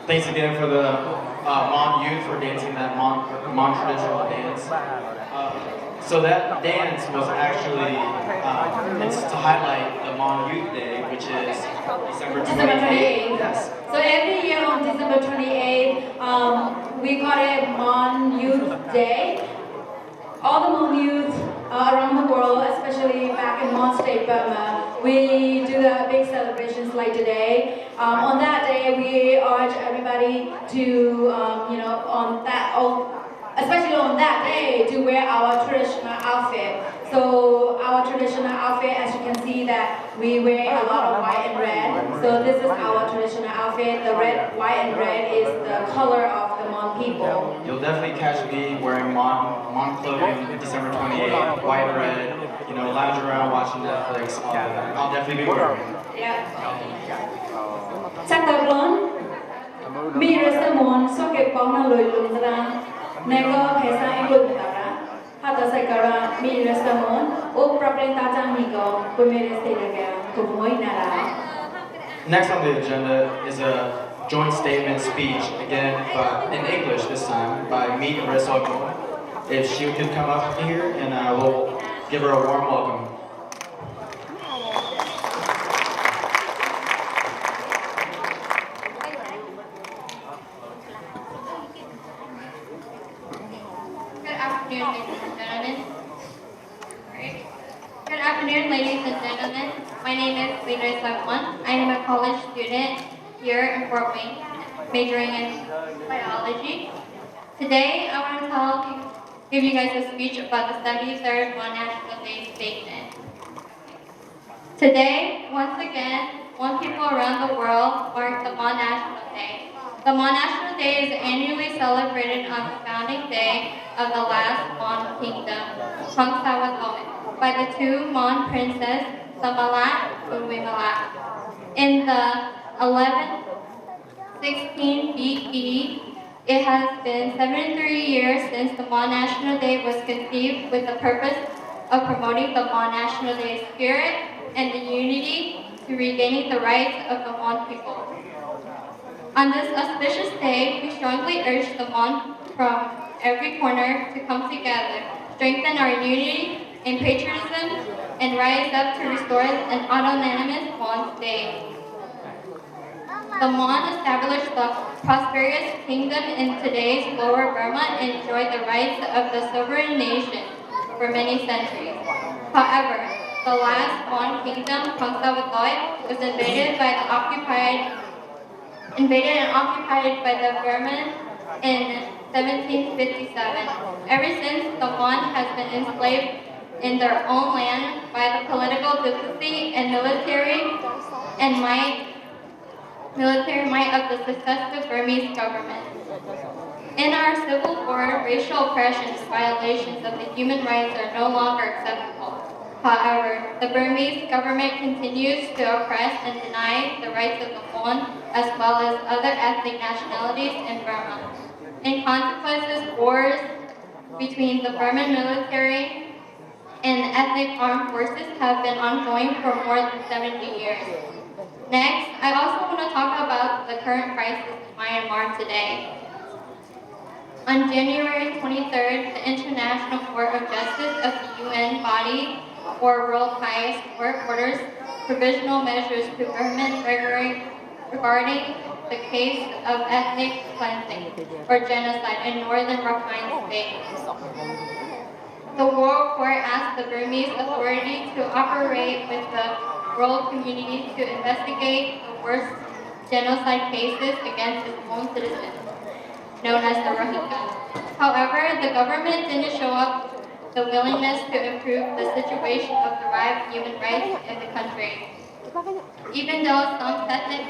Thanks again for the Mon youth for dancing that Mon traditional dance. So that dance was actually it's to highlight the Mon Youth Day, which is December 28th. Yes. So every year on December 28th, we call it Mon Youth Day. All the Mon youth around the world, especially back in Mon State, Burma, we do the big celebrations like today. On that day, we urge everybody to, especially on that day, to wear our traditional outfit. So our traditional outfit, as you can see, that we wear a lot of white and red. So this is our traditional outfit. The red, white, and red is the color of the Mon people. You'll definitely catch me wearing Mon clothing December 28th, white, red, lounge around watching Netflix. I'll definitely be wearing it. Yeah. Chắc tới lớn, mi rồi sẽ muốn so cái bóng nó lùi lùi ra, này có thể sai lùi được ra, hoặc là sai cả mi rồi sẽ muốn, ô problem ta chẳng mình có, với mi rồi sẽ được cái cùng mỗi nara. Next on the agenda is a joint statement speech, again in English this time, by me and Marissa. If she could come up here and we'll give her a warm welcome. Good afternoon, ladies and gentlemen. My name is Leader Sungwon. I am a college student here in Fort Wayne, majoring in biology. Today, I want to give you guys a speech about the 73rd Mon National Day statement. Today, once again, Mon people around the world mark the Mon National Day. The Mon National Day is annually celebrated on the founding day of the last Mon kingdom, Kongsawakoin, by the two Mon princes, Samalat and Wimalat. In the 1116 BE, it has been 73 years since the Mon National Day was conceived with the purpose of promoting the Mon National Day spirit and the unity to regaining the rights of the Mon people. On this auspicious day, we strongly urge the Mon from every corner to come together, strengthen our unity and patriotism, and rise up to restore an autonomous Mon state. The Mon established the prosperous kingdom in today's Lower Burma and enjoyed the rights of the sovereign nation for many centuries. However, the last Mon kingdom, Kongsawakoin, was invaded and occupied by the Burman in 1757. Ever since, the Mon has been enslaved in their own land by the political diplomacy and military might of the successive Burmese government. In our civil war, racial oppressions and violations of the human rights are no longer acceptable. However, the Burmese government continues to oppress and deny the rights of the Mon as well as other ethnic nationalities in Burma. In consequence, wars between the Burman military and ethnic armed forces have been ongoing for more than 70 years. Next, I also want to talk about the current crisis in Myanmar today. On January 23rd, the International Court of Justice of the UN body, or World Highest Court, orders provisional measures to Burma regarding the case of ethnic cleansing or genocide in northern Rakhine State. The World Court asked the Burmese authority to operate with the world community to investigate the worst genocide cases against its own citizens, known as the Rohingyas. However, the government didn't show up the willingness to improve the situation of derived human rights in the country. Even though some 10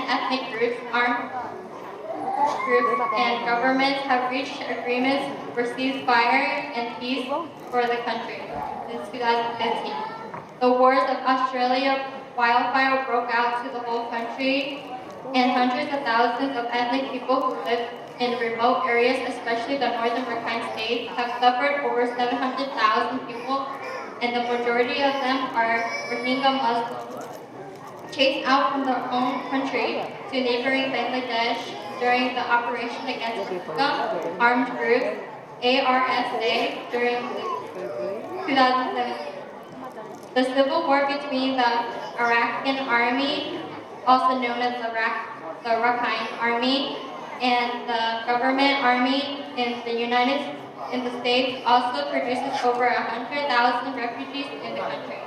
ethnic groups, armed groups, and governments have reached agreements for ceasefire and peace for the country since 2015. The wars of Australia wildfire broke out to the whole country, and hundreds of thousands of ethnic people who live in remote areas, especially the northern Rakhine State, have suffered. Over 700,000 people and the majority of them are Rohingya Muslims. Chased out from their own country to neighboring Bangladesh during the operation against Rohingya armed group ARSA during 2017. The civil war between the Arakan Army, also known as the Rakhine Army, and the government army in the States also produces over 100,000 refugees in the country.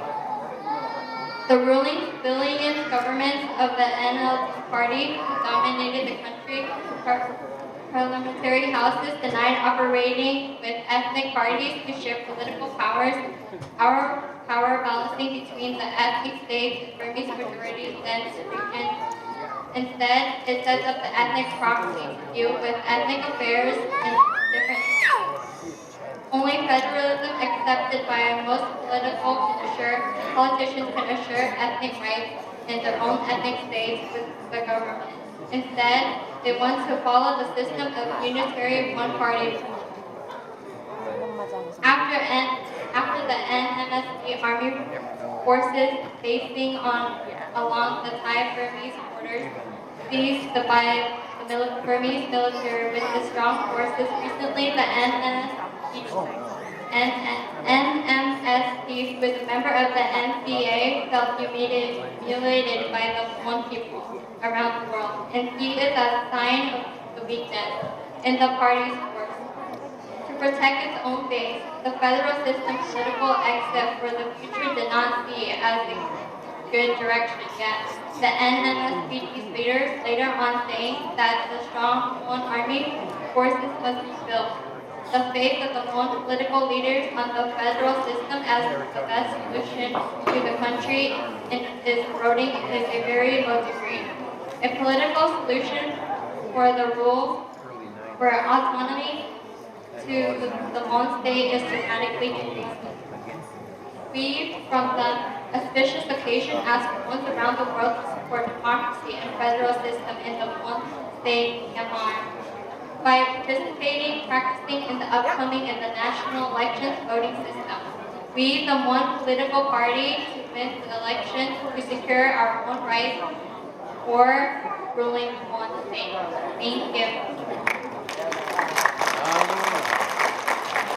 The ruling civilian government of the NLD party, who dominated the country, parliamentary houses denied operating with ethnic parties to share political powers, power balancing between the ethnic states and Burmese majority dense region. Instead, it sets up the ethnic proxy to deal with ethnic affairs in different states. Only federalism accepted by most politicians can assure ethnic rights in their own ethnic states with the government. Instead, they want to follow the system of unitary one-party rule. After the NMSP army forces basing along the Thai-Burmese borders seized by the Burmese military with the strong forces, recently the NMSP, with a member of the NCA, felt humiliated by the Mon people around the world and see it as a sign of the weakness in the party's force. To protect its own base, the federal system's political exit for the future did not see it as a good direction yet. The NMSPT's leaders later on saying that the strong Mon army forces must be built. The faith of the Mon political leaders on the federal system as the best solution to the country is eroding is a very low degree. A political solution for the rule for autonomy to the Mon state is dramatically decreased. We, from the auspicious occasion, ask Mons around the world to support democracy and federal system in the Mon state, Myanmar. By participating, practicing in the upcoming and the national elections voting system. We, the Mon political party, to win the election to secure our own rights for ruling Mon state. Thank you.